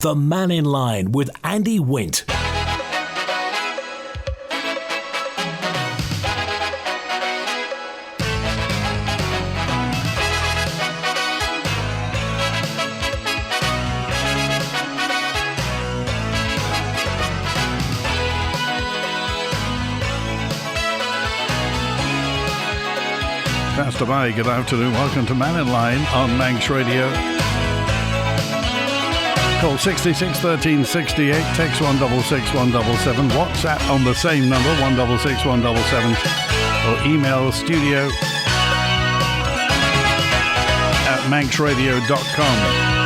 The Mannin Line with Andy Wint. Pastor Bye, good afternoon. Welcome to Mannin Line on Manx Radio. Call 66 13 68, text 166 177, WhatsApp on the same number 166 177, or email studio at manxradio.com.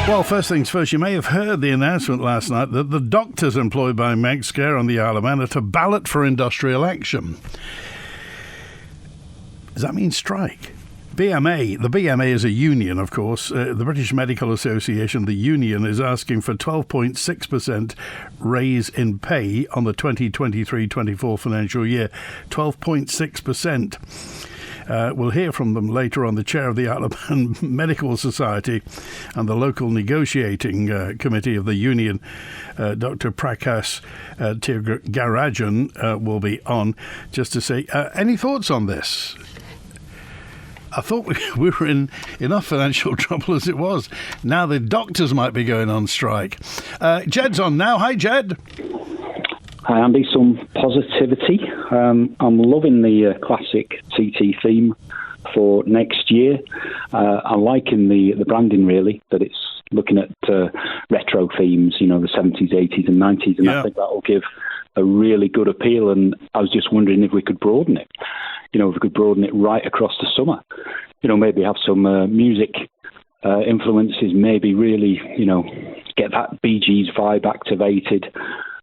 Well, first things first, you may have heard the announcement last night that the doctors employed by Manx Care on the Isle of Man are to ballot for industrial action. Does that mean strike? BMA, the BMA is a union, of course. The British Medical Association, the union, is asking for 12.6% raise in pay on the 2023-24 financial year. 12.6%. We'll hear from them later on. The chair of the Isle of Man Medical Society and the local negotiating committee of the union, Dr. Prakash Tirgarajan, will be on just to say, any thoughts on this? I thought we were in enough financial trouble as it was. Now the doctors might be going on strike. Jed's on now. Hi, Jed. Hi, Andy. Some positivity. I'm loving the classic TT theme for next year. I'm liking the branding, really, that it's looking at retro themes, you know, the 70s, 80s and 90s, and I think that will give a really good appeal. And I was just wondering if we could broaden it. You know, if we could broaden it right across the summer. You know, maybe have some music influences, maybe really, you know, get that Bee Gees vibe activated.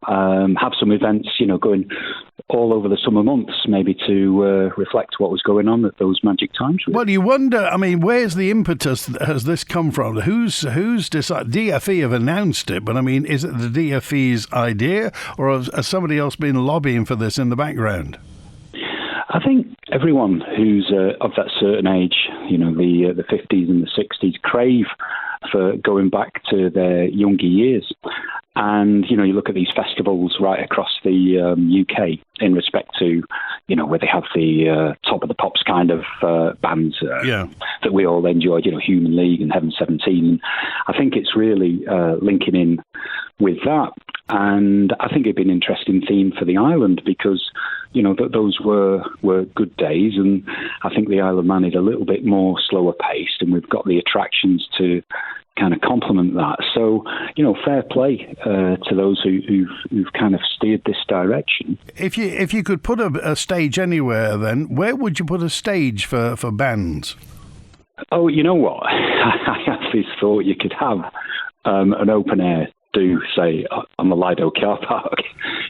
Have some events, you know, going all over the summer months, maybe to reflect what was going on at those magic times. Really. Well, you wonder, I mean, where's the impetus? Has this come from? Who's decided? DFE have announced it, but I mean, is it the DFE's idea, or has somebody else been lobbying for this in the background? I think everyone who's of that certain age, you know, the 50s and the 60s, crave for going back to their younger years. And, you know, you look at these festivals right across the UK in respect to, you know, where they have the top of the pops kind of bands that we all enjoyed, you know, Human League and Heaven 17. I think it's really linking in with that. And I think it'd be an interesting theme for the island because, you know, those were good days. And I think the Isle of Man is a little bit more slower paced, and we've got the attractions to kind of complement that. So, you know, fair play to those who've kind of steered this direction. If you could put a stage anywhere, then where would you put a stage for bands? Oh, you know what? I have this thought you could have an open air do, say, on the Lido car park,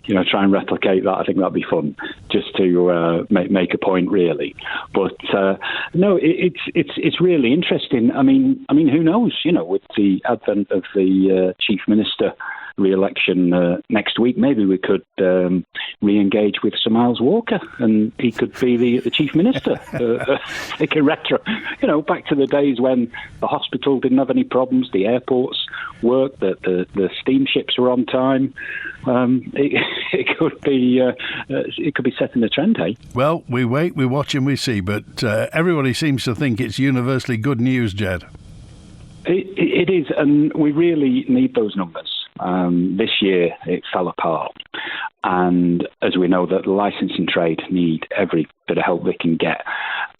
you know, try and replicate that. I think that'd be fun, just to make a point, really. But no, it's really interesting. I mean, who knows? You know, with the advent of the Chief Minister re-election next week, maybe we could re-engage with Sir Miles Walker, and he could be the Chief Minister. Like a retro, you know, back to the days when the hospital didn't have any problems, the airports worked, the steamships were on time. It could be setting a trend, hey? Well, we wait, we watch, and we see. But everybody seems to think it's universally good news, Jed. It is, and we really need those numbers. This year it fell apart, and as we know, that the licensing trade need every bit of help they can get,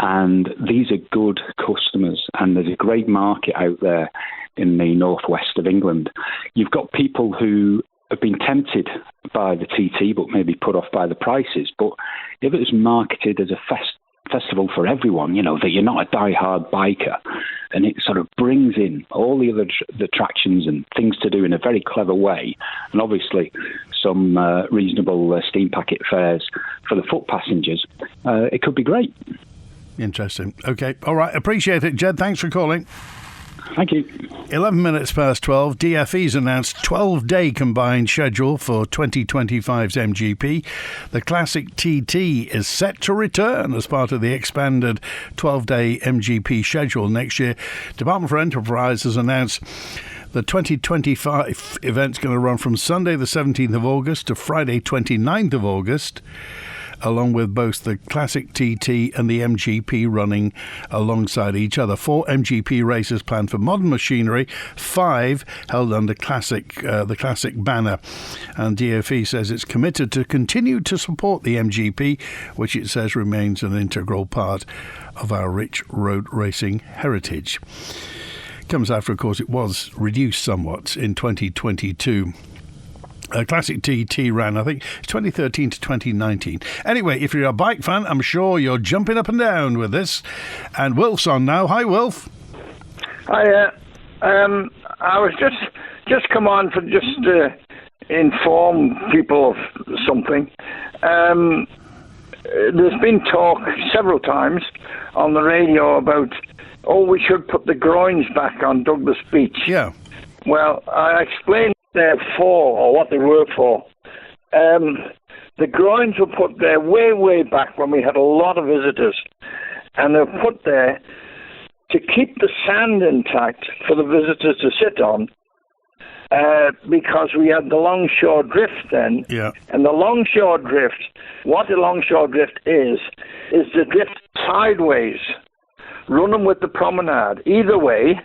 and these are good customers, and there's a great market out there in the northwest of England. You've got people who have been tempted by the TT but maybe put off by the prices, but if it was marketed as a festival for everyone, you know, that you're not a die-hard biker, and it sort of brings in all the other attractions and things to do in a very clever way, and obviously some reasonable steam packet fares for the foot passengers, it could be great. Interesting. Okay. All right. Appreciate it, Jed. Thanks for calling. Thank you. 11 minutes past 12. DFE's announced 12-day combined schedule for 2025's MGP. The Classic TT is set to return as part of the expanded 12-day MGP schedule next year. Department for Enterprise has announced the 2025 event's going to run from Sunday the 17th of August to Friday 29th of August, along with both the Classic TT and the MGP running alongside each other. 4 MGP races planned for modern machinery, 5 held under the Classic banner. And DFE says it's committed to continue to support the MGP, which it says remains an integral part of our rich road racing heritage. Comes after, of course, it was reduced somewhat in 2022. Classic TT ran, I think, 2013 to 2019. Anyway, if you're a bike fan, I'm sure you're jumping up and down with this. And Wilf's on now. Hi, Wilf. Hi. I was just come on for just to inform people of something. There's been talk several times on the radio about, we should put the groins back on Douglas Beach. Yeah. Well, I explained they're for, or what they were for. The groins were put there way back when we had a lot of visitors, and they were put there to keep the sand intact for the visitors to sit on, because we had the longshore drift then. Yeah. And the longshore drift, what the longshore drift is the drift sideways, running with the promenade, either way,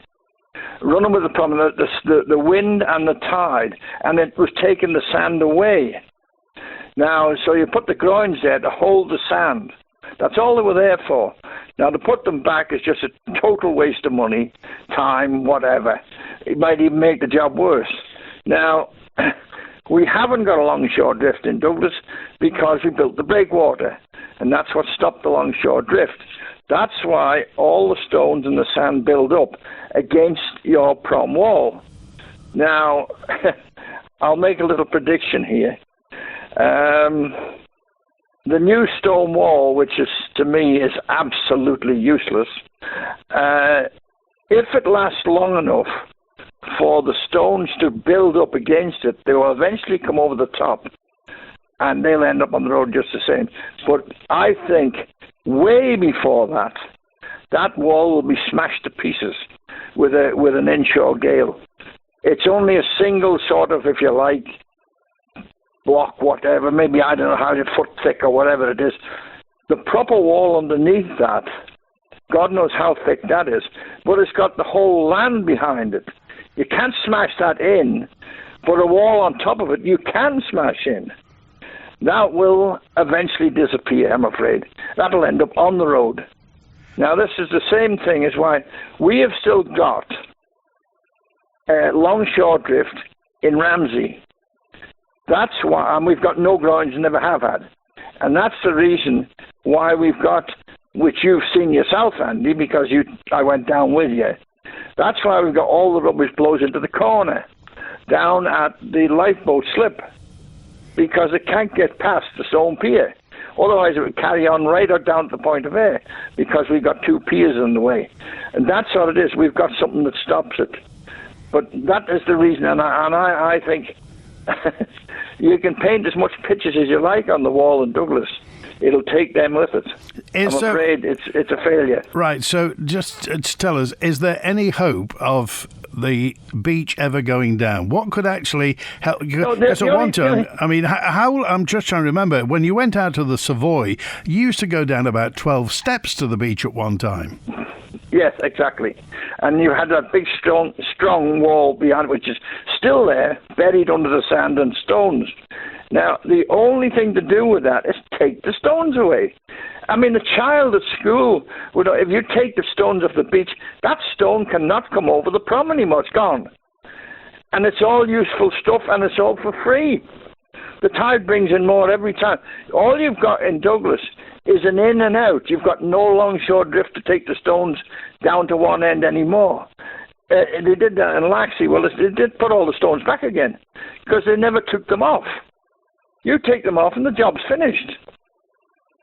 running with the promenade, the wind and the tide, and it was taking the sand away. Now, so you put the groins there to hold the sand. That's all they were there for. Now, to put them back is just a total waste of money, time, whatever. It might even make the job worse. Now, we haven't got a longshore drift in Douglas because we built the breakwater, and that's what stopped the longshore drift. That's why all the stones and the sand build up against your prom wall. Now, I'll make a little prediction here. The new stone wall, which is to me is absolutely useless, if it lasts long enough for the stones to build up against it, they will eventually come over the top, and they'll end up on the road just the same. But I think way before that, that wall will be smashed to pieces with an inshore gale. It's only a single sort of, if you like, block, whatever, maybe, I don't know, how, a foot thick or whatever it is. The proper wall underneath that, God knows how thick that is, but it's got the whole land behind it. You can't smash that in, but a wall on top of it, you can smash in. That will eventually disappear, I'm afraid. That'll end up on the road. Now, this is the same thing as why we have still got longshore drift in Ramsey. That's why, and we've got no groins, never have had. And that's the reason why we've got, which you've seen yourself, Andy, because I went down with you. That's why we've got all the rubbish blows into the corner, down at the lifeboat slip, because it can't get past the stone pier. Otherwise, it would carry on right out down to the point of air, because we've got 2 piers in the way. And that's what it is. We've got something that stops it. But that is the reason, and I think you can paint as much pictures as you like on the wall in Douglas. It'll take them with it. I'm afraid it's a failure. Right, so just tell us, is there any hope of the beach ever going down? What could actually help? Because at one time, I mean, how? I'm just trying to remember, when you went out to the Savoy, you used to go down about 12 steps to the beach at one time. Yes, exactly. And you had that big, strong wall behind, which is still there, buried under the sand and stones. Now, the only thing to do with that is take the stones away. I mean, a child at school, if you take the stones off the beach, that stone cannot come over the prom anymore. It's gone. And it's all useful stuff, and it's all for free. The tide brings in more every time. All you've got in Douglas is an in and out. You've got no longshore drift to take the stones down to one end anymore. They did that in Laxey. Well, they did put all the stones back again because they never took them off. You take them off and the job's finished.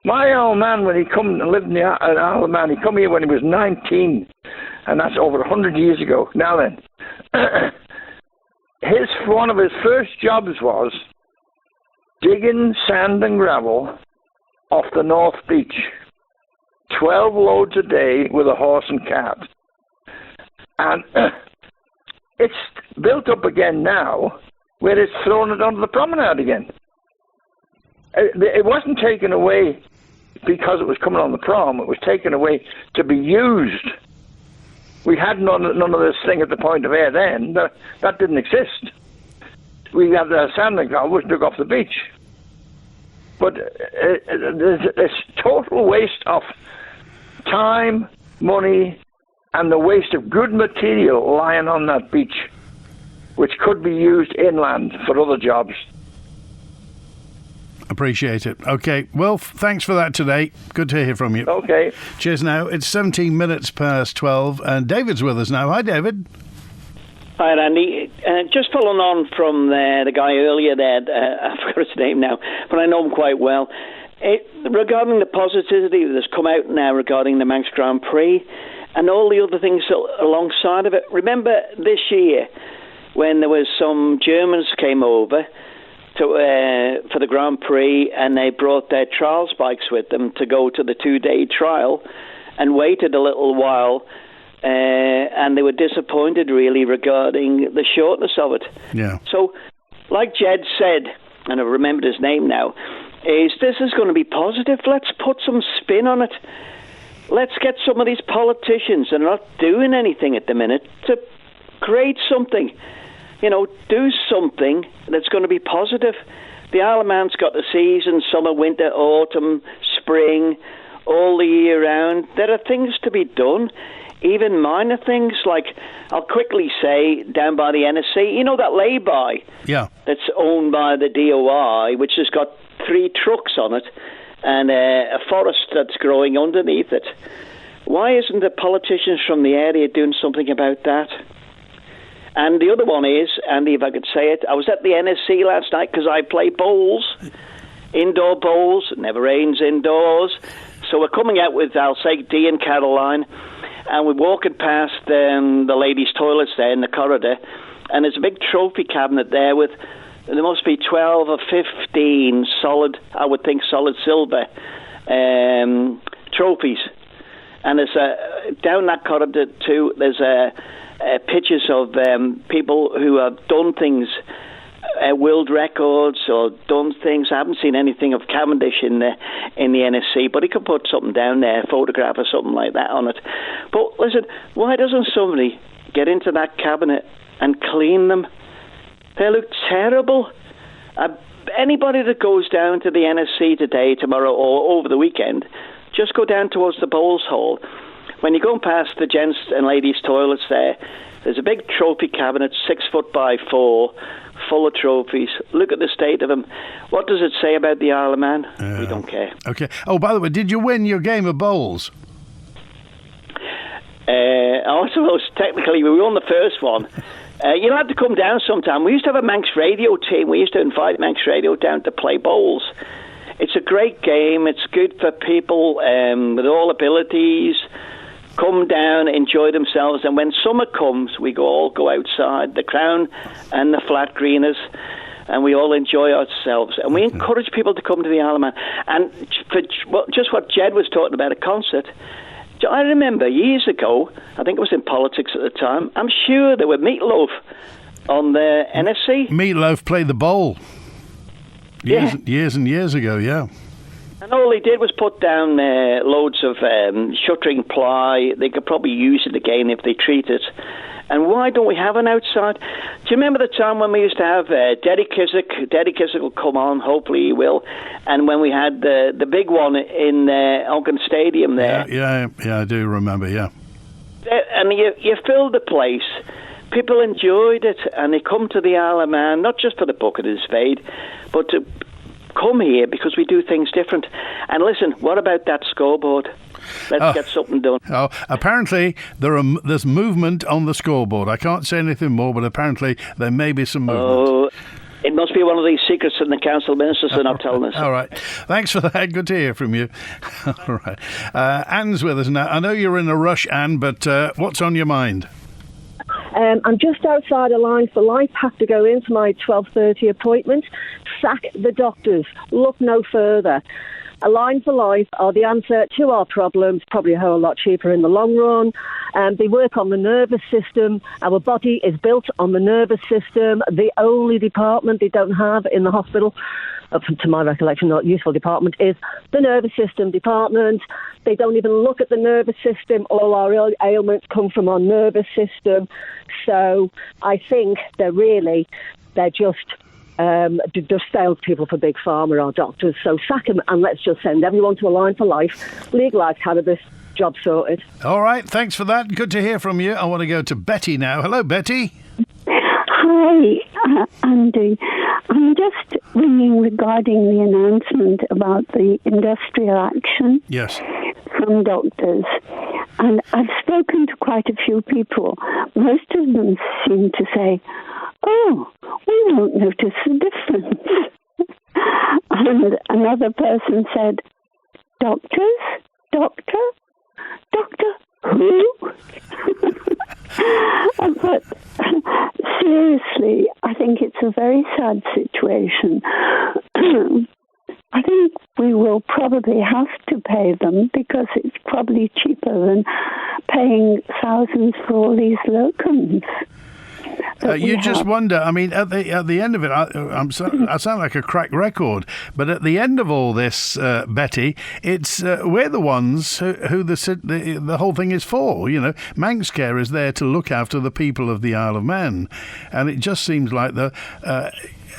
My old man, when he come and lived in the Isle of Man, he come here when he was 19, and that's over 100 years ago. Now then, one of his first jobs was digging sand and gravel off the North Beach. 12 loads a day with a horse and cart. And it's built up again now, where it's thrown it onto the promenade again. It wasn't taken away because it was coming on the prom. It was taken away to be used. We had none of this thing at the Point of Ayre then. That didn't exist. We had the sand and gravel, which took off the beach. But there's this total waste of time, money, and the waste of good material lying on that beach, which could be used inland for other jobs. Appreciate it. Okay, well, thanks for that today. Good to hear from you. Okay. Cheers now. It's 17 minutes past 12, and David's with us now. Hi, David. Hi, Andy. Just following on from the guy earlier there, I forgot his name now, but I know him quite well. Regarding the positivity that's come out now regarding the Manx Grand Prix and all the other things alongside of it. Remember this year when there was some Germans came over for the Grand Prix, and they brought their trials bikes with them to go to the 2-day trial and waited a little while, and they were disappointed really regarding the shortness of it. Yeah. So, like Jed said, and I remembered his name now, this is going to be positive. Let's put some spin on it. Let's get some of these politicians that are not doing anything at the minute to create something. Do something that's going to be positive. The Isle of Man's got the season, summer, winter, autumn, spring, all the year round. There are things to be done, even minor things like, I'll quickly say, down by the NSC, that lay-by that's owned by the DOI, which has got 3 trucks on it and a forest that's growing underneath it. Why isn't the politicians from the area doing something about that? And the other one is, Andy, if I could say it, I was at the NSC last night because I play bowls, indoor bowls. It never rains indoors. So we're coming out with, I'll say, Dee and Caroline, and we're walking past the ladies' toilets there in the corridor, and there's a big trophy cabinet there with, there must be 12 or 15 solid, I would think solid silver trophies. And there's down that corridor too, there's pictures of people who have done things, world records or done things. I haven't seen anything of Cavendish in the NSC, but he could put something down there, a photograph or something like that on it. But listen, why doesn't somebody get into that cabinet and clean them? They look terrible. Anybody that goes down to the NSC today, tomorrow, or over the weekend, just go down towards the bowls hall. When you're going past the gents and ladies' toilets there's a big trophy cabinet, 6 foot by 4, full of trophies. Look at the state of them. What does it say about the Isle of Man? We don't care. Okay. Oh, by the way, did you win your game of bowls? I suppose technically we won the first one. You'll have to come down sometime. We used to have a Manx radio team. We used to invite Manx radio down to play bowls. It's a great game. It's good for people with all abilities. Come down, enjoy themselves, and when summer comes, we all go outside, the Crown and the Flat Greeners, and we all enjoy ourselves. And we encourage people to come to the Isle of Man. And for just what Jed was talking about, a concert, I remember years ago, I think it was in politics at the time, I'm sure there were Meatloaf on the NSC. Meatloaf played the bowl. Years and years ago, yeah. And all they did was put down loads of shuttering ply. They could probably use it again if they treat it. And why don't we have an outside? Do you remember the time when we used to have Deddy Kissack? Deddy Kissack will come on, hopefully he will. And when we had the big one in Ogden Stadium there. Yeah, I do remember, yeah. And you filled the place. People enjoyed it, and they come to the Isle of Man, not just for the bucket of spade, but to come here because we do things different. And listen, what about that scoreboard? Let's get something done. Oh, apparently there's movement on the scoreboard. I can't say anything more, but apparently there may be some movement. It must be one of these secrets in the council ministers are not telling us. All right. Thanks for that. Good to hear from you. All right. Anne's with us now. I know you're in a rush, Anne, but what's on your mind? I'm just outside a line for life, have to go in for my 12:30 appointment. Sack the doctors. Look no further. A line for life are the answer to our problems, probably a whole lot cheaper in the long run. They work on the nervous system. Our body is built on the nervous system. The only department they don't have in the hospital, to my recollection, not useful department, is the nervous system department. They don't even look at the nervous system. All our ailments come from our nervous system. So I think they're just salespeople for Big Pharma or doctors. So sack them and let's just send everyone to a line for life. Legalise cannabis. Job sorted. All right, thanks for that. Good to hear from you. I want to go to Betty now. Hello, Betty. Hi, Andy. I'm just ringing regarding the announcement about the industrial action from doctors. And I've spoken to quite a few people. Most of them seem to say, oh, we don't notice the difference. And another person said, doctors? Doctor? Doctor who? But seriously, I think it's a very sad situation. I think we will probably have to pay them because it's probably cheaper than paying thousands for all these locums. You just wonder. I mean, at the end of it, I sound like a cracked record. But at the end of all this, Betty, it's we're the ones who the whole thing is for. You know, Manx Care is there to look after the people of the Isle of Man, and it just seems like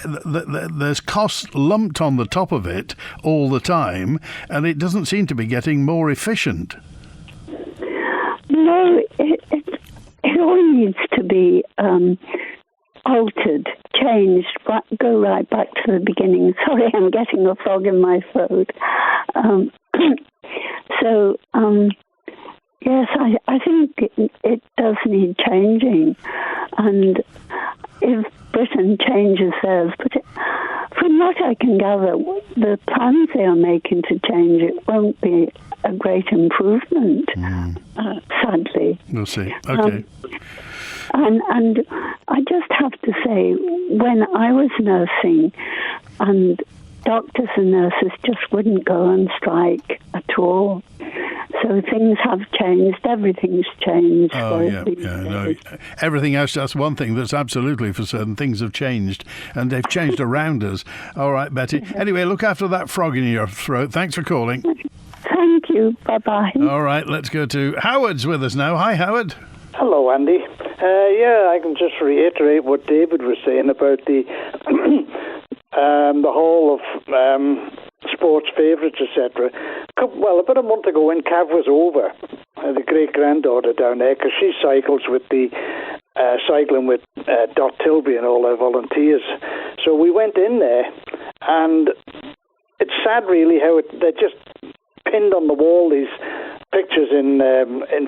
there's costs lumped on the top of it all the time, and it doesn't seem to be getting more efficient. No, it all needs to be altered, changed, go right back to the beginning. Sorry, I'm getting a frog in my throat. Yes, I think it does need changing. And if Britain changes theirs, but from what I can gather, the plans they are making to change it won't be a great improvement, sadly. We'll see. Okay. And I just have to say, when I was nursing, and doctors and nurses just wouldn't go on strike at all. So things have changed. Everything's changed. No. Everything else, that's one thing that's absolutely for certain. Things have changed, and they've changed around us. All right, Betty. Anyway, look after that frog in your throat. Thanks for calling. Thank you. Bye-bye. All right, let's go to Howard's with us now. Hi, Howard. Hello, Andy. I can just reiterate what David was saying about the the whole of sports favourites, etc. Well, about a month ago when Cav was over, the great-granddaughter down there, because she cycles with the cycling with Dot Tilbury and all their volunteers. So we went in there, and it's sad really how they're just pinned on the wall, these pictures in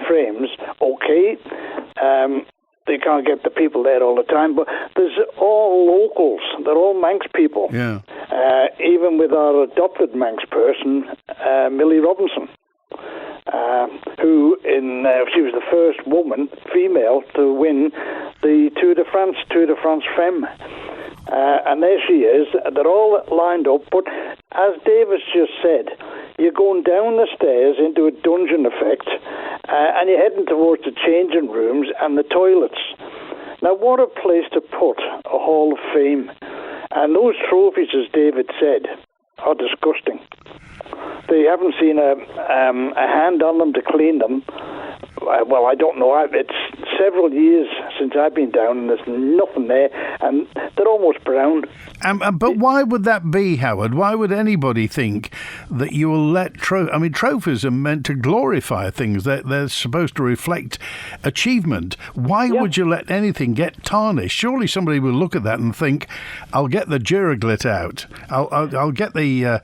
frames. Okay, they can't get the people there all the time, but there's all locals. They're all Manx people. Yeah. Even with our adopted Manx person, Millie Robinson, who she was the first female to win the Tour de France Femme. And there she is. They're all lined up, but as Davis just said, you're going down the stairs into a dungeon effect, and you're heading towards the changing rooms and the toilets. Now, what a place to put a Hall of Fame. And those trophies, as David said, are disgusting. They haven't seen a hand on them to clean them. Well, I don't know. It's several years since I've been down, and there's nothing there, and they're almost brown. But why would that be, Howard? Why would anybody think that you will let trophies are meant to glorify things. They're supposed to reflect achievement. Why would you let anything get tarnished? Surely somebody will look at that and think, "I'll get the Duraglit out. I'll get the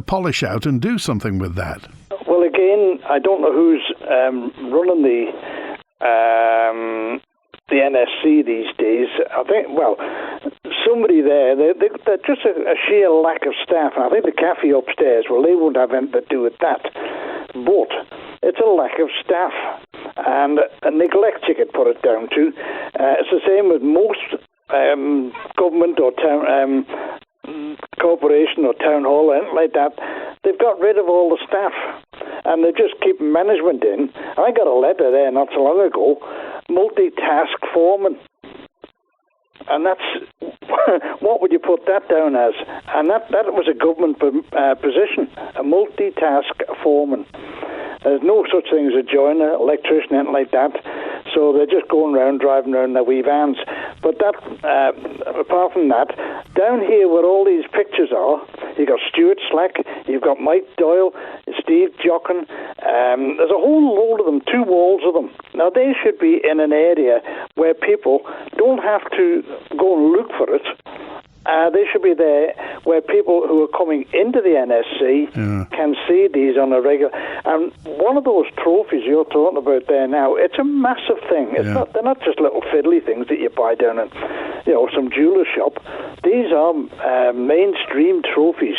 polish out and do something with that." Well, again, I don't know who's running the NSC these days. I think, somebody there. They're just a sheer lack of staff. And I think the cafe upstairs, well, they won't have anything to do with that. But it's a lack of staff and a neglect you could put it down to. It's the same with most government or town corporation or town hall or anything like that. They've got rid of all the staff and they just keep management in. I got a letter there not so long ago, multitask foreman. And that's, what would you put that down as? And that was a government position, a multitask foreman. There's no such thing as a joiner, electrician, anything like that. So they're just going around, driving around their wee vans. But that, apart from that, down here where all these pictures are, you've got Stuart Slack, you've got Mike Doyle, Steve Jochen. There's a whole load of them, 2 walls of them. Now, they should be in an area where people don't have to go and look for it. They should be there where people who are coming into the NSC can see these on a regular. And one of those trophies you're talking about there now, it's a massive thing. It's they're not just little fiddly things that you buy down in, some jeweler shop. These are mainstream trophies.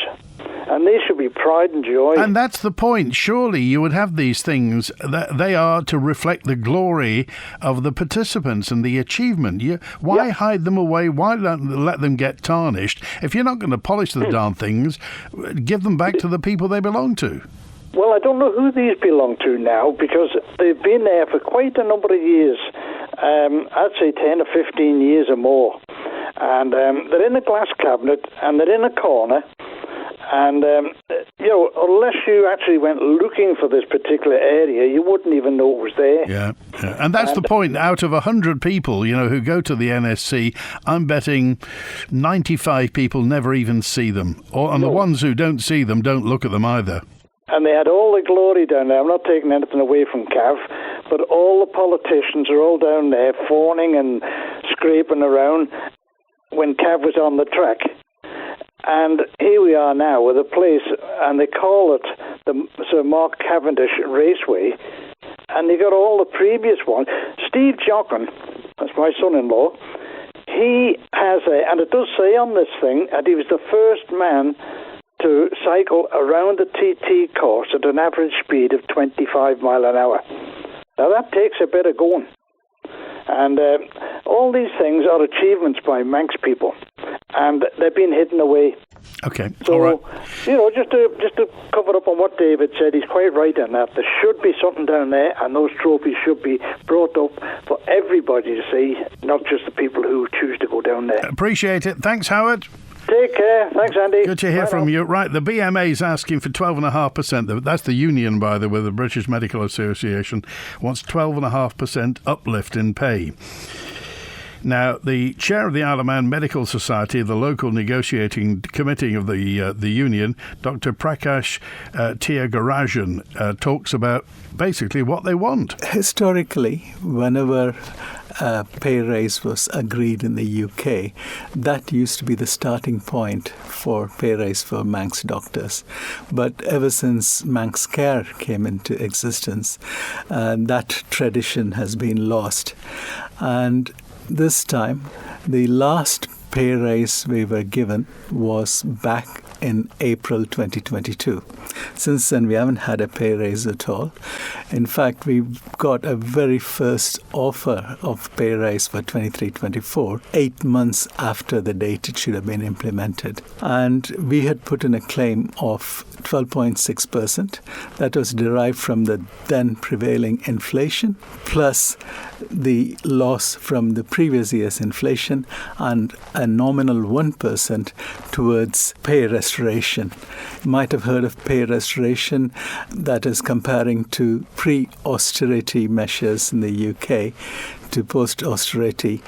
And they should be pride and joy. And that's the point. Surely you would have these things that they are to reflect the glory of the participants and the achievement. Why hide them away? Why let them get tarnished? If you're not going to polish the darn things, give them back to the people they belong to. Well, I don't know who these belong to now because they've been there for quite a number of years. I'd say 10 or 15 years or more. And they're in a glass cabinet and they're in a corner. And, unless you actually went looking for this particular area, you wouldn't even know it was there. Yeah. And that's the point. Out of 100 people, who go to the NSC, I'm betting 95 people never even see them. The ones who don't see them don't look at them either. And they had all the glory down there. I'm not taking anything away from Cav, but all the politicians are all down there fawning and scraping around when Cav was on the track. And here we are now with a place, and they call it the Sir Mark Cavendish Raceway, and they got all the previous ones. Steve Jochen, that's my son-in-law, he has and it does say on this thing, that he was the first man to cycle around the TT course at an average speed of 25 mile an hour. Now that takes a bit of going. And all these things are achievements by Manx people, and they've been hidden away. Okay, so, all right. Just to cover up on what David said, he's quite right on that. There should be something down there, and those trophies should be brought up for everybody to see, not just the people who choose to go down there. Appreciate it. Thanks, Howard. Take care. Thanks, Andy. Good to hear from you. Right, the BMA's asking for 12.5%. That's the union, by the way, the British Medical Association, wants 12.5% uplift in pay. Now, the chair of the Isle of Man Medical Society, the local negotiating committee of the union, Dr. Prakash Tyagarajan, talks about basically what they want. Historically, whenever a pay raise was agreed in the UK, that used to be the starting point for pay raise for Manx doctors. But ever since Manx Care came into existence, that tradition has been lost. And this time, the last pay raise we were given was back in April 2022. Since then, we haven't had a pay raise at all. In fact, we got a very first offer of pay raise for 23-24, 8 months after the date it should have been implemented. And we had put in a claim of 12.6%. That was derived from the then prevailing inflation, plus the loss from the previous year's inflation and a nominal 1% towards pay restoration. You might have heard of pay restoration, that is comparing to pre-austerity measures in the UK to post-austerity.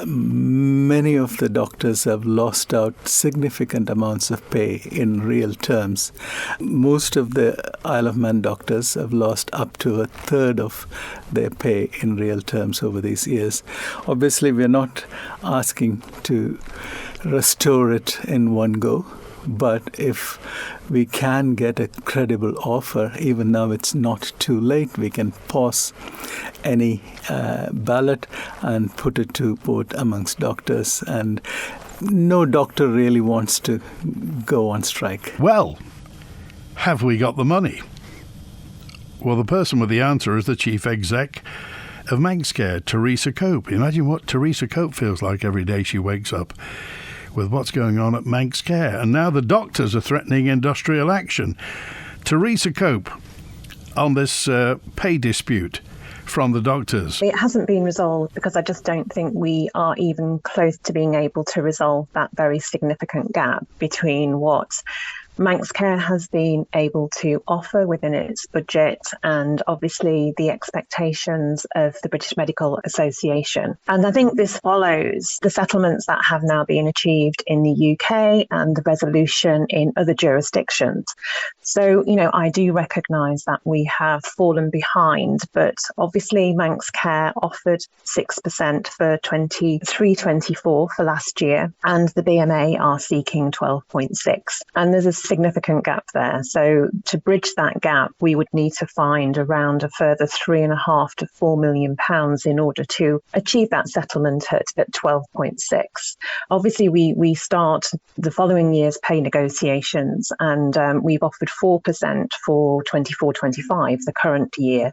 Many of the doctors have lost out significant amounts of pay in real terms. Most of the Isle of Man doctors have lost up to a third of their pay in real terms over these years. Obviously, we're not asking to restore it in one go. But if we can get a credible offer, even now it's not too late, we can pause any ballot and put it to vote amongst doctors and no doctor really wants to go on strike. Well, have we got the money? Well, the person with the answer is the chief exec of Manx Care, Teresa Cope. Imagine what Teresa Cope feels like every day she wakes up with what's going on at Manx Care. And now the doctors are threatening industrial action. Teresa Cope, on this pay dispute from the doctors. It hasn't been resolved because I just don't think we are even close to being able to resolve that very significant gap between what Manx Care has been able to offer within its budget and obviously the expectations of the British Medical Association. And I think this follows the settlements that have now been achieved in the UK and the resolution in other jurisdictions. So, I do recognise that we have fallen behind, but obviously Manx Care offered 6% for 23-24 for last year, and the BMA are seeking 12.6. And there's a significant gap there. So to bridge that gap, we would need to find around a further £3.5 to £4 million in order to achieve that settlement at 12.6. Obviously, we start the following year's pay negotiations, and we've offered 4% for 24-25, the current year.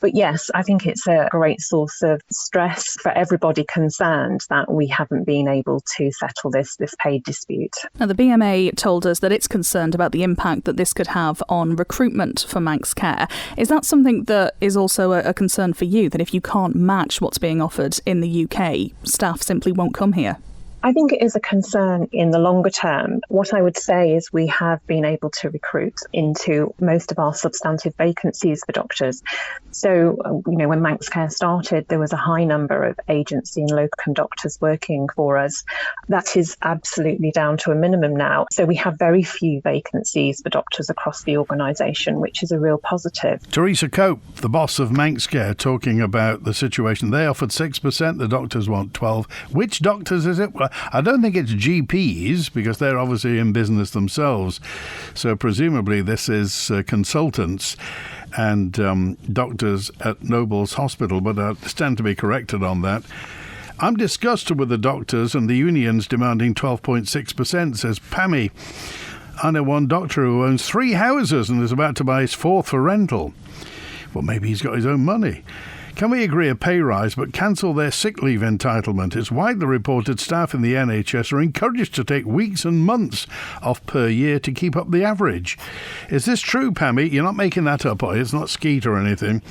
But yes, I think it's a great source of stress for everybody concerned that we haven't been able to settle this pay dispute. Now, the BMA told us that it's concerned about the impact that this could have on recruitment for Manx Care. Is that something that is also a concern for you, that if you can't match what's being offered in the UK, staff simply won't come here? I think it is a concern in the longer term. What I would say is we have been able to recruit into most of our substantive vacancies for doctors. So, when Manx Care started, there was a high number of agency and locum doctors working for us. That is absolutely down to a minimum now. So we have very few vacancies for doctors across the organisation, which is a real positive. Teresa Cope, the boss of Manx Care, talking about the situation. They offered 6%, the doctors want 12%. Which doctors is it? Well, I don't think it's GPs, because they're obviously in business themselves. So presumably this is consultants and doctors at Noble's Hospital, but I stand to be corrected on that. I'm disgusted with the doctors and the unions demanding 12.6%, says Pammy. I know one doctor who owns 3 houses and is about to buy his 4th for rental. Well, maybe he's got his own money. Can we agree a pay rise but cancel their sick leave entitlement? It's widely reported staff in the NHS are encouraged to take weeks and months off per year to keep up the average. Is this true, Pammy? You're not making that up, are you? It's not skeet or anything.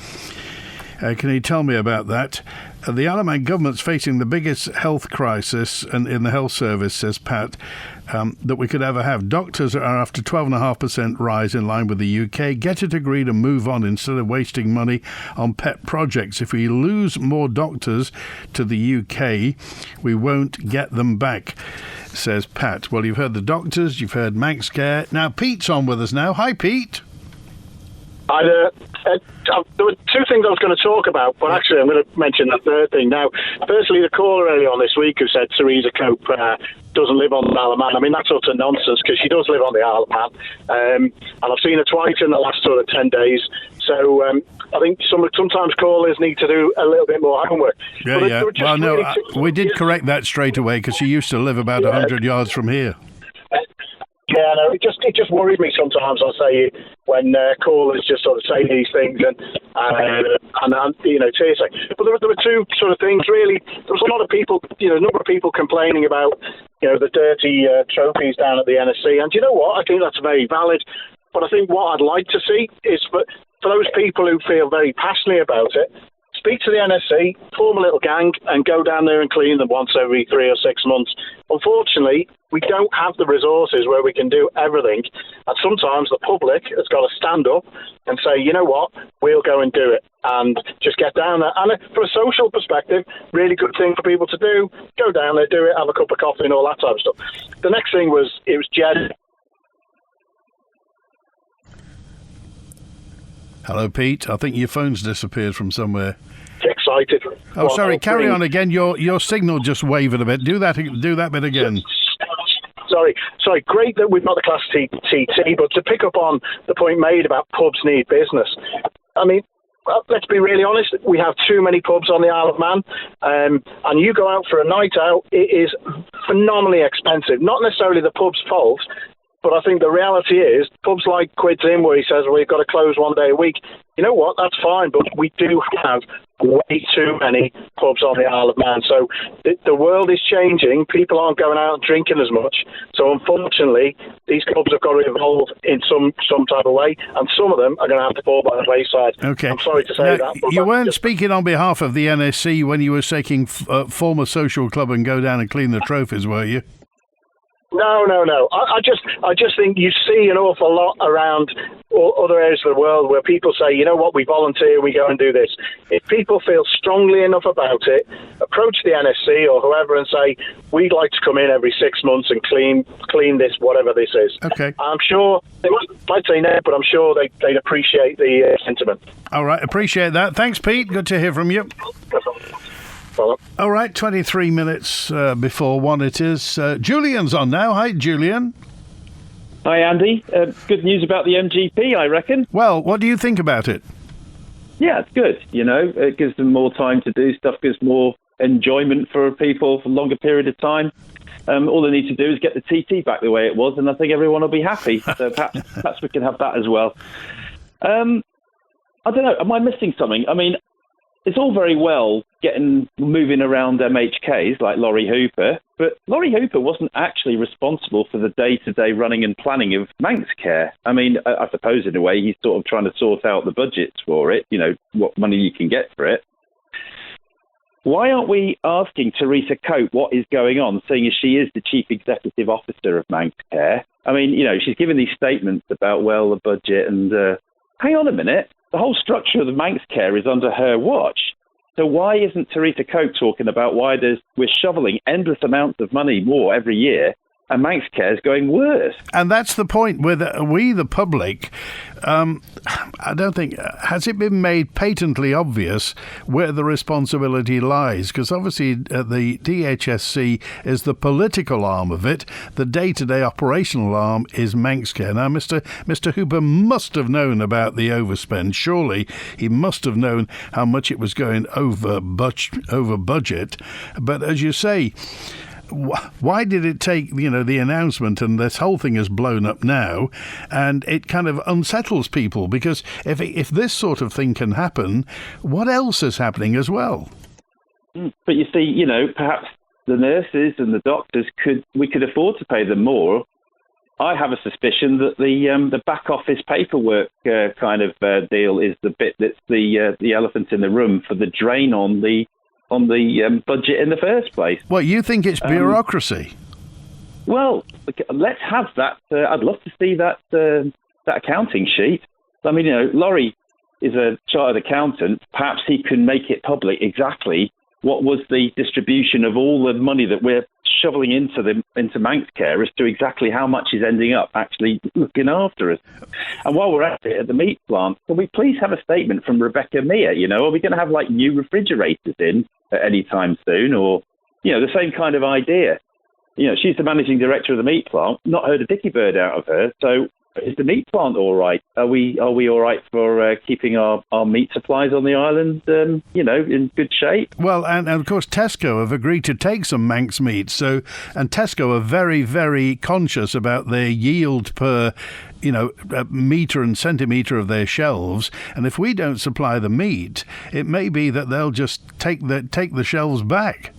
Can you tell me about that? The Isle of Man government's facing the biggest health crisis in the health service, says Pat, that we could ever have. Doctors are after 12.5% rise in line with the UK. Get it agreed and move on instead of wasting money on pet projects. If we lose more doctors to the UK, we won't get them back, says Pat. Well, you've heard the doctors, you've heard Manx Care. Now, Pete's on with us now. Hi, Pete. Hi there. There were 2 things I was going to talk about, but actually I'm going to mention that third thing now. Firstly, the caller earlier on this week who said Teresa Cope doesn't live on the Isle of Man. I mean, that's utter nonsense, because she does live on the Isle of Man. And I've seen her twice in the last sort of 10 days. So I think sometimes callers need to do a little bit more homework. Yeah. Well, no, we did correct that straight away, because she used to live about 100 yards from here. Yeah, no, it just worries me sometimes. I'll say when callers just sort of say these things and tearsing. But there were 2 sort of things really. There was a lot of people, a number of people complaining about the dirty trophies down at the NSC, and you know what? I think that's very valid. But I think what I'd like to see is for those people who feel very passionately about it, speak to the NSC, form a little gang, and go down there and clean them once every 3 or 6 months. Unfortunately, we don't have the resources where we can do everything, and sometimes the public has got to stand up and say, you know what, we'll go and do it, and just get down there. And from a social perspective, really good thing for people to do. Go down there, do it, have a cup of coffee and all that type of stuff. The next thing was Jed. Hello, Pete. I think your phone's disappeared from somewhere. Excited. Oh, sorry. Carry on again. Your signal just wavered a bit. Do that bit again. Sorry. Great that we've got the Class TT, but to pick up on the point made about pubs need business. I mean, let's be really honest. We have too many pubs on the Isle of Man, and you go out for a night out, it is phenomenally expensive. Not necessarily the pub's fault, but I think the reality is pubs like Quid's Inn, where he says we've got to close one day a week. You know what? That's fine, but we do have way too many pubs on the Isle of Man. So the world is changing. People aren't going out and drinking as much. So unfortunately, these clubs have got to evolve in some type of way, and some of them are going to have to fall by the wayside. Okay. I'm sorry to say that. You weren't speaking on behalf of the NSC when you were taking former social club and go down and clean the trophies, were you? No. I just think you see an awful lot around other areas of the world where people say, you know what, we volunteer, we go and do this. If people feel strongly enough about it, approach the NSC or whoever and say, we'd like to come in every 6 months and clean this, whatever this is. Okay. I'm sure they might say no, but I'm sure they'd appreciate the sentiment. All right, appreciate that. Thanks, Pete. Good to hear from you. All right, 23 minutes before 1 it is. Julian's on now. Hi, Julian. Hi, Andy. Good news about the MGP, I reckon. Well, what do you think about it? Yeah, it's good. You know, it gives them more time to do stuff, gives more enjoyment for people for a longer period of time. All they need to do is get the TT back the way it was, and I think everyone will be happy. So perhaps we can have that as well. I don't know. Am I missing something? I mean, it's all very well moving around MHKs like Laurie Hooper, but Laurie Hooper wasn't actually responsible for the day-to-day running and planning of Manx Care. I mean, I suppose in a way he's sort of trying to sort out the budgets for it, you know, what money you can get for it. Why aren't we asking Teresa Cope what is going on, seeing as she is the Chief Executive Officer of Manx Care? I mean, you know, she's given these statements about, well, the budget and... hang on a minute. The whole structure of the Manx Care is under her watch. So why isn't Teresa Cope talking about why we're shoveling endless amounts of money more every year and Manx Care is going worse? And that's the point where we, the public, I don't think, has it been made patently obvious where the responsibility lies? Because obviously the DHSC is the political arm of it. The day-to-day operational arm is Manx Care. Now, Mr. Hooper must have known about the overspend. Surely he must have known how much it was going over budget. But as you say, why did it take, you know, the announcement, and this whole thing is blown up now, and it kind of unsettles people, because if this sort of thing can happen, what else is happening as well? But you see, you know, perhaps the nurses and the doctors we could afford to pay them more. I have a suspicion that the back office paperwork kind of deal is the bit that's the elephant in the room for the drain on the budget in the first place. Well, you think it's bureaucracy? Well, let's have that. I'd love to see that accounting sheet. I mean, you know, Laurie is a chartered accountant. Perhaps he can make it public exactly what was the distribution of all the money that we're shoveling into Manx Care as to exactly how much is ending up actually looking after us. And while we're at it, at the meat plant, can we please have a statement from Rebecca Meir? You know, are we going to have like new refrigerators in at any time soon, or, you know, the same kind of idea? You know, she's the managing director of the meat plant. Not heard a dicky bird out of her. So is the meat plant all right? Are we all right for keeping our meat supplies on the island, you know, in good shape? Well, and of course Tesco have agreed to take some Manx meat. So, and Tesco are very, very conscious about their yield per, you know, metre and centimetre of their shelves. And if we don't supply the meat, it may be that they'll just take the shelves back.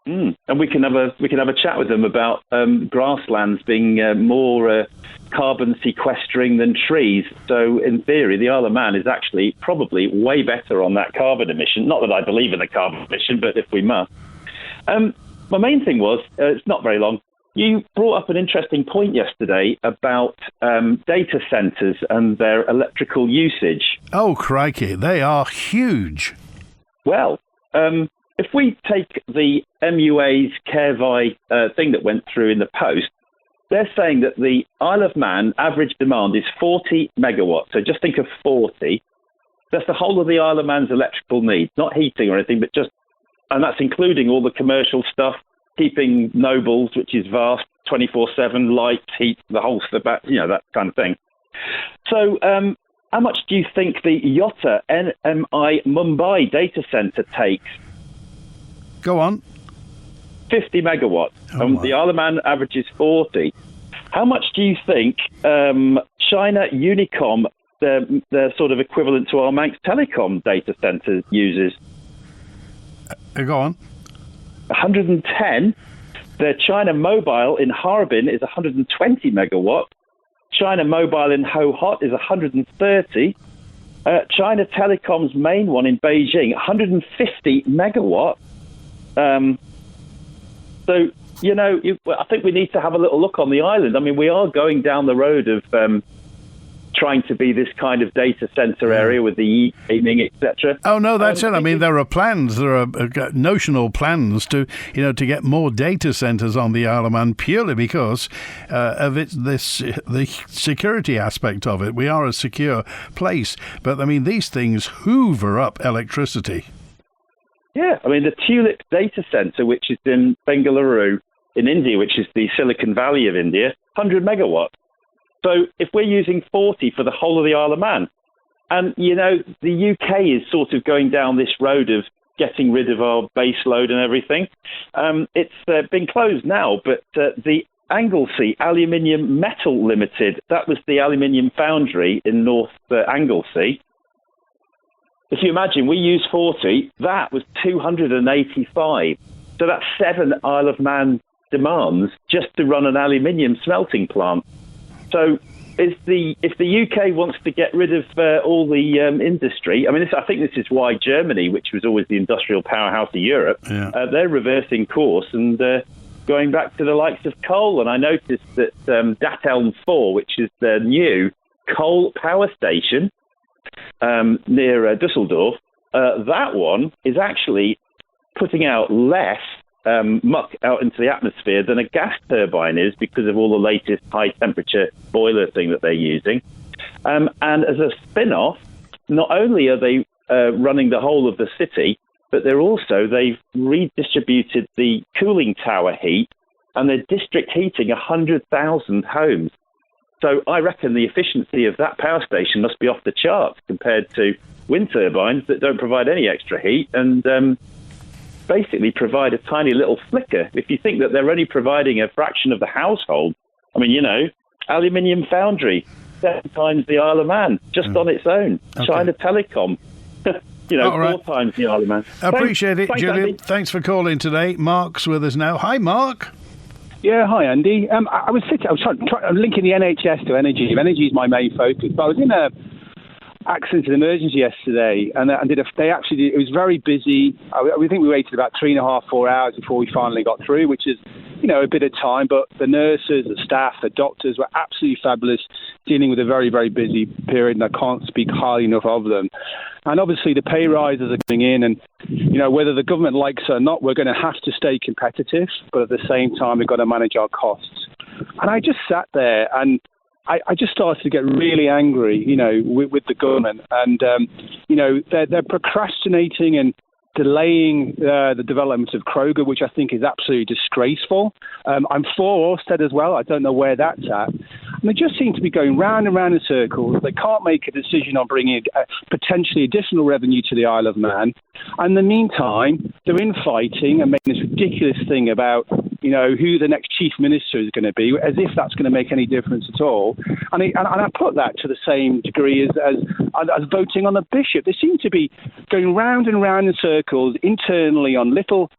And we can have a chat with them about grasslands being more carbon sequestering than trees. So in theory, the Isle of Man is actually probably way better on that carbon emission. Not that I believe in the carbon emission, but if we must. My main thing was, it's not very long, you brought up an interesting point yesterday about data centres and their electrical usage. Oh, crikey, they are huge. Well, if we take the MUA's CareVi thing that went through in the post, they're saying that the Isle of Man average demand is 40 megawatts. So just think of 40. That's the whole of the Isle of Man's electrical needs, not heating or anything, but just, and that's including all the commercial stuff, keeping Nobles, which is vast, 24/7, lights, heat, the whole stuff, you know, that kind of thing. So how much do you think the Yotta NMI Mumbai data centre takes? Go on. 50 megawatts. The Isle of Man averages 40. How much do you think China Unicom, the sort of equivalent to our Manx Telecom data centre, uses? Go on. 110. The China Mobile in Harbin is 120 megawatt. China Mobile in Ho Hot is 130. China Telecom's main one in Beijing, 150 megawatt. So, I think we need to have a little look on the island. I mean, we are going down the road of trying to be this kind of data center area with the e-gaming, etc. Oh no, that's it. I mean, there are plans. There are notional plans to get more data centers on the Isle of Man purely because of the security aspect of it. We are a secure place, but I mean, these things hoover up electricity. Yeah, I mean, the Tulip data center, which is in Bengaluru in India, which is the Silicon Valley of India, 100 megawatt. So if we're using 40 for the whole of the Isle of Man, and, the UK is sort of going down this road of getting rid of our base load and everything. It's been closed now, but the Anglesey Aluminium Metal Limited, that was the aluminium foundry in North Anglesey. If you imagine, we use 40, that was 285. So that's 7 Isle of Man demands just to run an aluminium smelting plant. So if the UK wants to get rid of all the industry, I mean, I think this is why Germany, which was always the industrial powerhouse of Europe, they're reversing course and going back to the likes of coal. And I noticed that Dateln 4, which is the new coal power station near Dusseldorf, that one is actually putting out less muck out into the atmosphere than a gas turbine is because of all the latest high temperature boiler thing that they're using. And as a spin-off, not only are they running the whole of the city, but they've redistributed the cooling tower heat and they're district heating 100,000 homes. So I reckon the efficiency of that power station must be off the charts compared to wind turbines that don't provide any extra heat and basically provide a tiny little flicker. If you think that they're only providing a fraction of the household, I mean, aluminium foundry, 7 times the Isle of Man, just on its own. Okay. China Telecom, 4 times the Isle of Man. Appreciate it, Thanks, Julian. Andy. Thanks for calling today. Mark's with us now. Hi, Mark. Yeah, hi, Andy. I was linking the NHS to energy. Energy is my main focus, but I was in a accident and emergency yesterday, and it was very busy. I think we waited about 3.5, 4 hours before we finally got through, which is, a bit of time, but the nurses, the staff, the doctors were absolutely fabulous, dealing with a very, very busy period, and I can't speak highly enough of them. And obviously the pay rises are coming in, and, whether the government likes it or not, we're going to have to stay competitive, but at the same time, we've got to manage our costs. And I just sat there and I just started to get really angry, with the government. And, they're procrastinating and delaying the development of Kroger, which I think is absolutely disgraceful. I'm for Orsted as well. I don't know where that's at. And they just seem to be going round and round in circles. They can't make a decision on bringing potentially additional revenue to the Isle of Man. And in the meantime, they're infighting and making this ridiculous thing about, who the next chief minister is going to be, as if that's going to make any difference at all. And I put that to the same degree as voting on the bishop. They seem to be going round and round in circles internally on little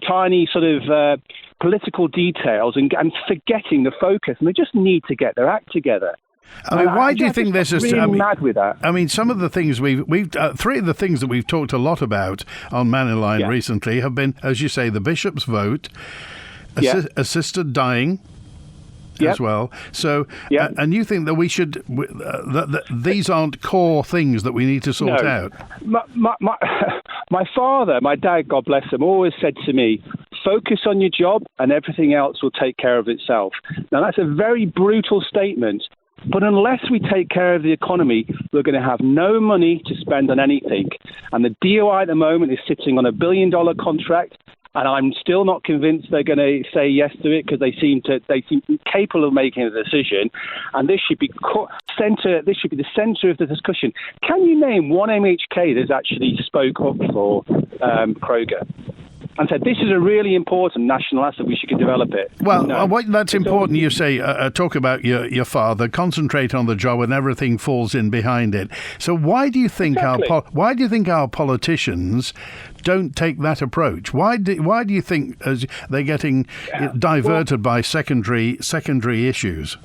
tiny sort of political details and forgetting the focus. And they just need to get their act together. I mean, why do you think this is? Really mad with that. I mean, some of the things we've 3 of the things that we've talked a lot about on Mannin Line recently have been, as you say, the bishop's vote, assisted dying. As well. So, and you think that we should, that these aren't core things that we need to sort out? My father, my dad, God bless him, always said to me, focus on your job and everything else will take care of itself. Now, that's a very brutal statement, but unless we take care of the economy, we're going to have no money to spend on anything. And the DOI at the moment is sitting on $1 billion contract. And I'm still not convinced they're going to say yes to it because they seem capable of making a decision. And this should be This should be the centre of the discussion. Can you name one MHK that's actually spoke up for Kroger? and said, this is a really important national asset, we should develop it. Well, that's important. You say, talk about your father, concentrate on the job and everything falls in behind it. So why do you think our politicians don't take that approach? Why do you think they're getting diverted by secondary issues?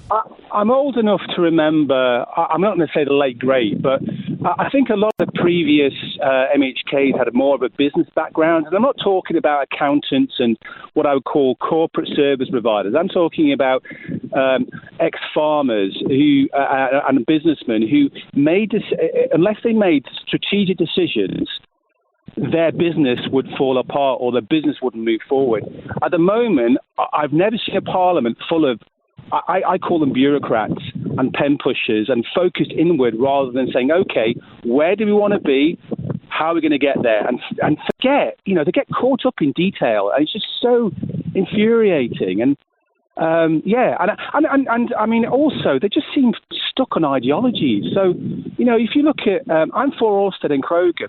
I'm old enough to remember, I'm not going to say the late great, but I think a lot of the previous MHKs had more of a business background. And I'm not talking about accountants and what I would call corporate service providers. I'm talking about ex-farmers and businessmen who unless they made strategic decisions, their business would fall apart or their business wouldn't move forward. At the moment, I've never seen a parliament full of, I call them bureaucrats and pen pushers and focused inward rather than saying, okay, where do we want to be? How are we going to get there? And forget, they get caught up in detail. And it's just so infuriating. And I mean, also, they just seem stuck on ideologies. So, if you look at, I'm for Orsted and Kroger,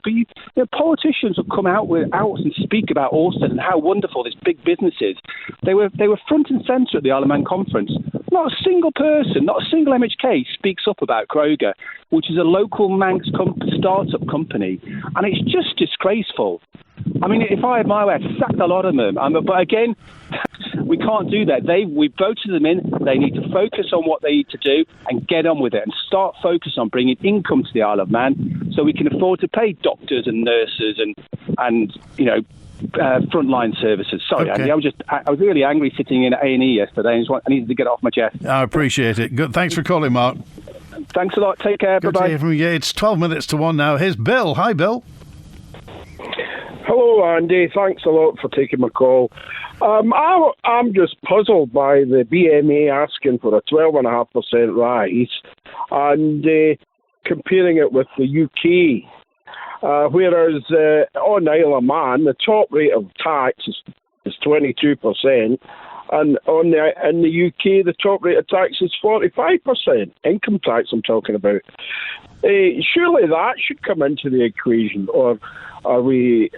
but politicians will come out and speak about Orsted and how wonderful this big business is. They were front and centre at the Isle of Man conference. Not a single person, not a single MHK speaks up about Kroger, which is a local Manx startup company, and it's just disgraceful. I mean, if I had my way, I'd sack a lot of them. But again, we can't do that. We voted them in. They need to focus on what they need to do and get on with it and start focus on bringing income to the Isle of Man so we can afford to pay doctors and nurses and frontline services. Sorry, okay. Andy, I was really angry sitting in A&E yesterday and I needed to get it off my chest. I appreciate it. Good. Thanks for calling, Mark. Thanks a lot. Take care. Good Bye-bye. to hear from you. It's 12 minutes to 1 now. Here's Bill. Hi, Bill. Hello, Andy. Thanks a lot for taking my call. I'm just puzzled by the BMA asking for a 12.5% rise and comparing it with the UK. Whereas on Isle of Man, the top rate of tax is 22%, and in the UK, the top rate of tax is 45%. Income tax, I'm talking about. Surely that should come into the equation, or are we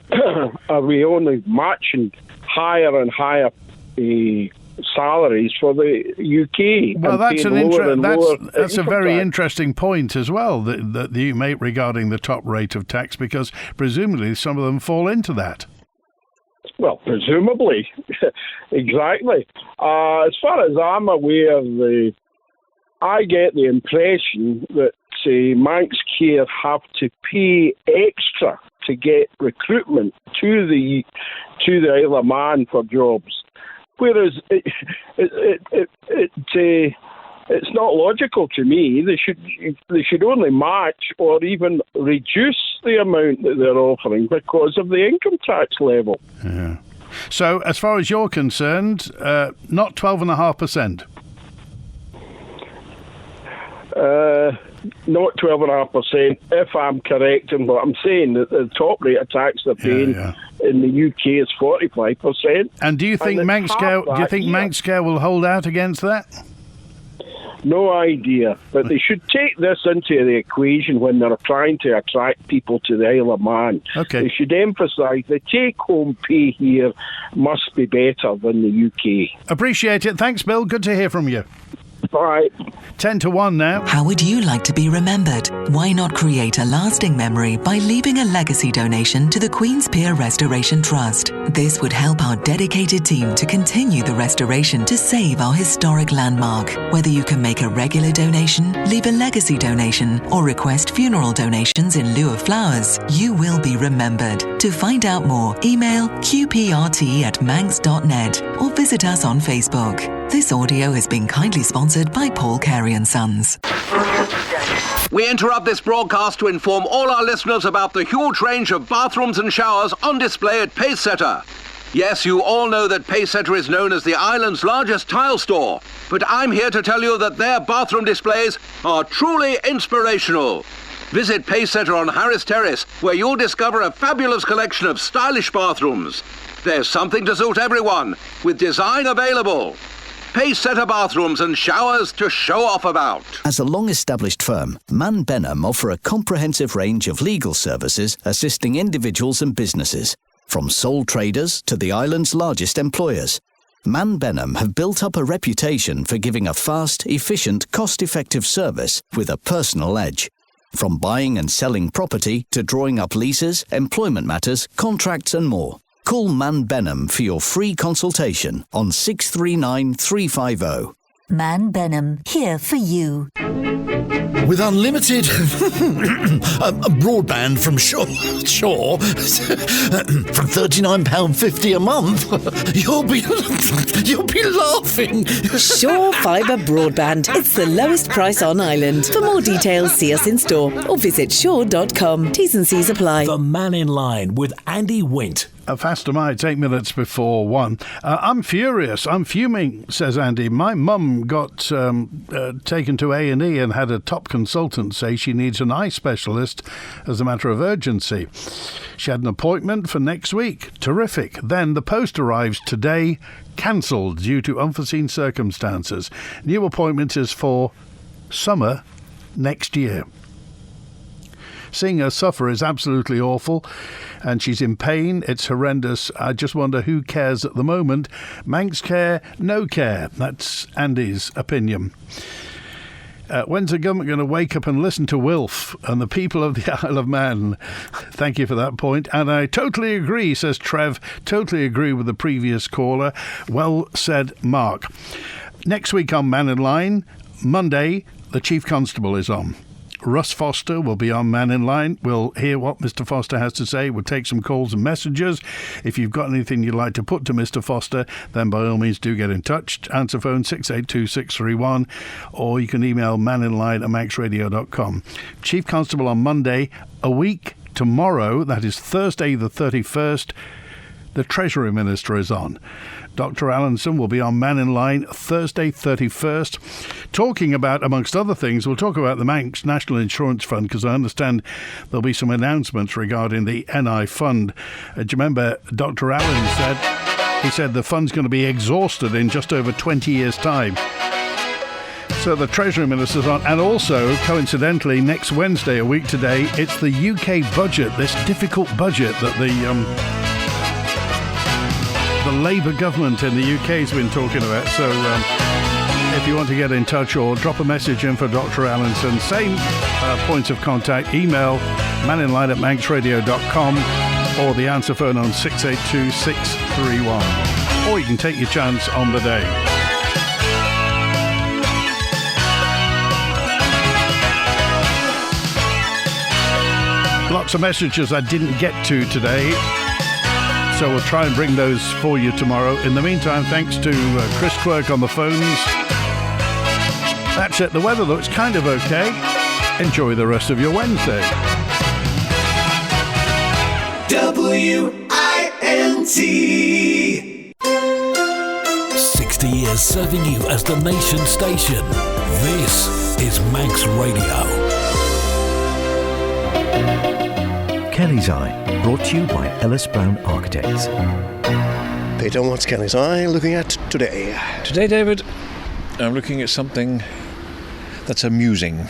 only matching higher and higher salaries for the UK? Well, that's a very interesting point as well that you make regarding the top rate of tax, because presumably some of them fall into that. Well, presumably, exactly. As far as I'm aware, I get the impression that Manx Care have to pay extra to get recruitment to the Isle of Man for jobs, whereas it's not logical to me. They should only match or even reduce the amount that they're offering because of the income tax level. Yeah. So, as far as you're concerned, not 12.5%. Not 12.5%, if I'm correct in what I'm saying. That the top rate of tax they're paying in the UK is 45%. And do you think Manx Care will hold out against that? No idea, but they should take this into the equation when they're trying to attract people to the Isle of Man. Okay. They should emphasise the take-home pay here must be better than the UK. Appreciate it. Thanks, Bill. Good to hear from you. Bye. 10 to 1 now. How would you like to be remembered? Why not create a lasting memory by leaving a legacy donation to the Queen's Pier Restoration Trust? This would help our dedicated team to continue the restoration to save our historic landmark. Whether you can make a regular donation, leave a legacy donation, or request funeral donations in lieu of flowers, you will be remembered. To find out more, email qprt@manx.net or visit us on Facebook. This audio has been kindly sponsored by Paul Carey & Sons. We interrupt this broadcast to inform all our listeners about the huge range of bathrooms and showers on display at Pacesetter. Yes, you all know that Pacesetter is known as the island's largest tile store, but I'm here to tell you that their bathroom displays are truly inspirational. Visit Pacesetter on Harris Terrace, where you'll discover a fabulous collection of stylish bathrooms. There's something to suit everyone, with design available. Pacesetter bathrooms and showers to show off about. As a long-established firm, Mann Benham offer a comprehensive range of legal services assisting individuals and businesses. from sole traders to the island's largest employers. Man Benham have built up a reputation for giving a fast, efficient, cost-effective service with a personal edge. From buying and selling property to drawing up leases, employment matters, contracts and more. Call Man Benham for your free consultation on 639 350. Man Benham, here for you. With unlimited broadband from Shaw from £39.50 a month, you'll be laughing. Shaw Fibre Broadband. It's the lowest price on island. For more details, see us in store or visit shaw.com. T's and C's apply. The Mannin Line with Andy Wint. Faster my, it's 8 minutes before 1. I'm furious. I'm fuming, says Andy. My mum got taken to A&E and had a top consultant say she needs an eye specialist as a matter of urgency. She had an appointment for next week. Terrific. Then the post arrives today, cancelled due to unforeseen circumstances. New appointment is for summer next year. Seeing her suffer is absolutely awful, and she's in pain. It's horrendous. I just wonder who cares at the moment. Manx Care, no care. That's Andy's opinion. When's the government going to wake up and listen to Wilf and the people of the Isle of Man? Thank you for that point. And I totally agree, says Trev. Totally agree with the previous caller. Well said, Mark. Next week on Mannin Line, Monday, the Chief Constable is on. Russ Foster will be on Mannin Line. We'll hear what Mr. Foster has to say. We'll take some calls and messages. If you've got anything you'd like to put to Mr. Foster, then by all means do get in touch. Answer phone 682-631, or you can email manninline@manxradio.com. Chief Constable on Monday. A week tomorrow, that is Thursday the 31st, the Treasury Minister is on. Dr. Allenson will be on Mannin Line Thursday 31st, talking about, amongst other things, we'll talk about the Manx National Insurance Fund, because I understand there'll be some announcements regarding the NI Fund. Do you remember Dr. Allen said the fund's going to be exhausted in just over 20 years' time. So the Treasury Minister's on, and also, coincidentally, next Wednesday, a week today, it's the UK budget, this difficult budget that the Labour government in the UK has been talking about. So if you want to get in touch or drop a message in for Dr. Allenson, same points of contact, email manninline@manxradio.com or the answer phone on 682-631. Or you can take your chance on the day. Lots of messages I didn't get to today, so we'll try and bring those for you tomorrow. In the meantime, thanks to Chris Quirk on the phones. That's it. The weather looks kind of okay. Enjoy the rest of your Wednesday. WINT. 60 years serving you as the nation's station. This is Manx Radio. Kelly's Eye, brought to you by Ellis Brown Architects. Peter, what's Kelly's Eye looking at today? Today, David, I'm looking at something that's amusing.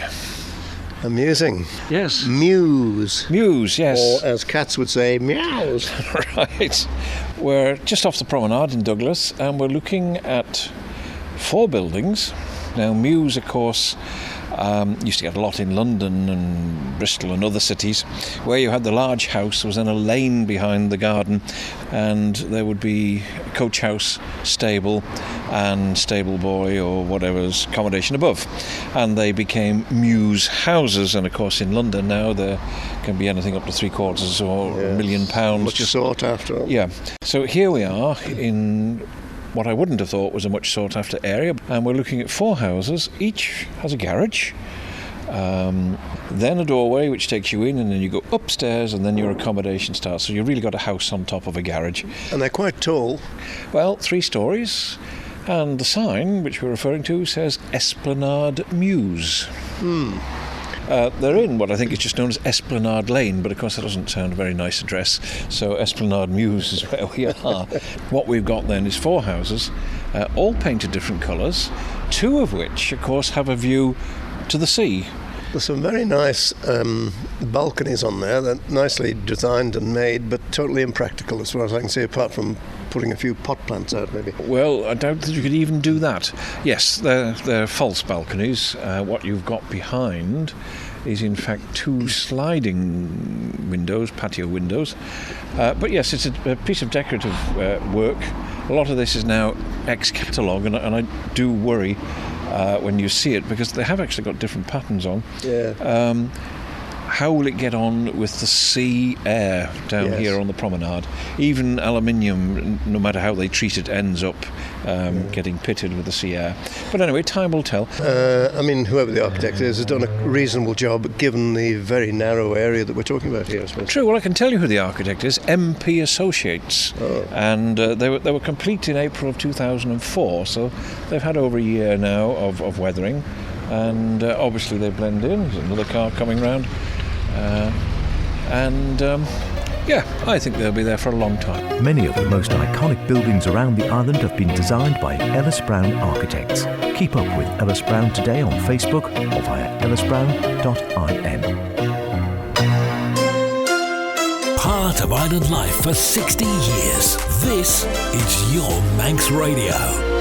Amusing? Yes. Muse. Muse, yes. Or, as cats would say, meows. Right. We're just off the promenade in Douglas, and we're looking at 4 buildings. Now, Muse, of course, used to get a lot in London and Bristol and other cities, where you had the large house, was in a lane behind the garden, and there would be a coach house, stable, and stable boy or whatever's accommodation above. And they became Muse houses, and of course in London now there can be anything up to £750,000 or £1 million. Much sought after. Yeah. So here we are in what I wouldn't have thought was a much sought after area, and we're looking at 4 houses. Each has a garage, then a doorway which takes you in, and then you go upstairs, and then your accommodation starts. So you've really got a house on top of a garage. And they're quite tall. Well, 3 stories, and the sign which we're referring to says Esplanade Muse. They're in what I think is just known as Esplanade Lane, but of course that doesn't sound a very nice address, so Esplanade Muse is where we are. What we've got then is 4 houses, all painted different colours, 2 of which of course have a view to the sea. There's some very nice balconies on there. They're nicely designed and made, but totally impractical as far as I can see, apart from putting a few pot plants out, maybe. Well, I doubt that you could even do that. Yes, they're false balconies. What you've got behind is in fact 2 sliding windows, patio windows. But yes, it's a piece of decorative work. A lot of this is now ex-catalogue, and I do worry when you see it, because they have actually got different patterns on. Yeah. How will it get on with the sea air down here on the promenade? Even aluminium, no matter how they treat it, ends up getting pitted with the sea air. But anyway, time will tell. I mean, whoever the architect is has done a reasonable job given the very narrow area that we're talking about here, I suppose. True. Well, I can tell you who the architect is, MP Associates. And they were complete in April of 2004, so they've had over a year now of weathering. And obviously they blend in. There's another car coming round. I think they'll be there for a long time. Many of the most iconic buildings around the island have been designed by Ellis Brown Architects. Keep up with Ellis Brown today on Facebook or via ellisbrown.in. Part of island life for 60 years. This is your Manx Radio.